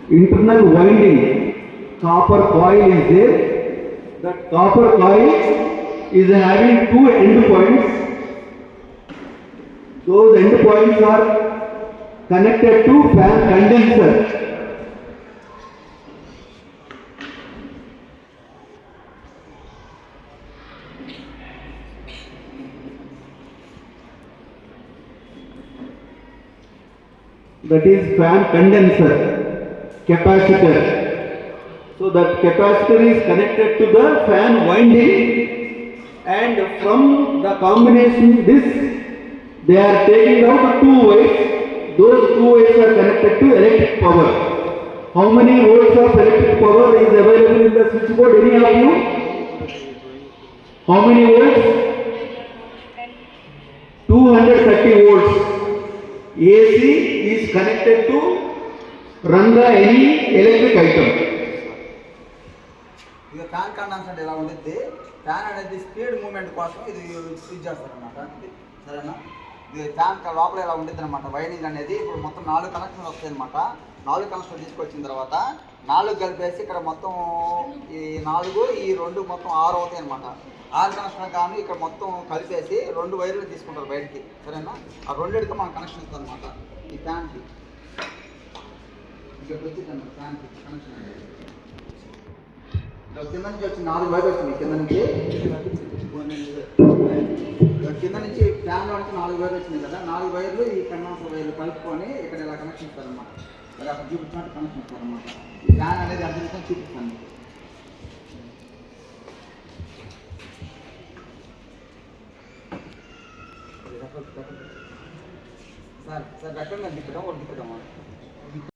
internal winding copper coil is there. That copper coil is having two end points. Those end points are connected to fan condenser. That is fan condenser capacitor. So that capacitor is connected to the fan winding, and from the combination this they are taking out two wires. Those two wires are connected to electric power. How many volts of electric power is available in the switchboard? Any of you? How many volts? 230 volts. AC is connected to run the any electric item. ఇక fan condenser ఎలా ఉంటుంది, fan అనేది speed movement కోసం ఇది use చేస్తారన్నమాట. సరేనా? ఇది fan లోపల ఎలా ఉంటుంది అనమాట. వైండింగ్ అనేది ఇప్పుడు మొత్తం 4 కనెక్షన్లు వస్తాయి అనమాట. 4 కనెక్షన్లు తీసుకొచ్చిన తర్వాత 4 కలిపేసి ఇక్కడ మొత్తం ఈ 4 ఈ 2 మొత్తం 6 అవుతాయి అనమాట. 6 కనెక్షన్ కానీ ఇక్కడ మొత్తం కలిపేసి 2 వైర్లు తీసుకుంటారు బయటికి. సరేనా? ఆ రెండింటికి మనం కనెక్షన్ ఇస్తాం అనమాట. ఈ ఫ్యాన్కి ఇక్కడ వచ్చిందన్నమాట. ఫ్యాన్కి కనెక్షన్ అనేది కింద నుంచి వచ్చి 4 వైర్లు వచ్చింది. కింద నుంచి ఫ్యాన్లో నుంచి 4 వైర్లు వచ్చినాయి కదా. 4 వైర్లు ఈ కండెన్సర్ వైర్లు కలుపుకొని ఇక్కడ ఇలా కనెక్షన్ ఇస్తారన్నమాట. మరి అక్కడ చూపించినట్టు కనెక్షన్ ఇస్తారన్నమాట. ఈ ఫ్యాన్ అనేది అర్థం చూపిస్తాను మీకు. సార్ సార్ ఎక్కడ దిక్కుదాం, ఒకటి దిక్కుదామా?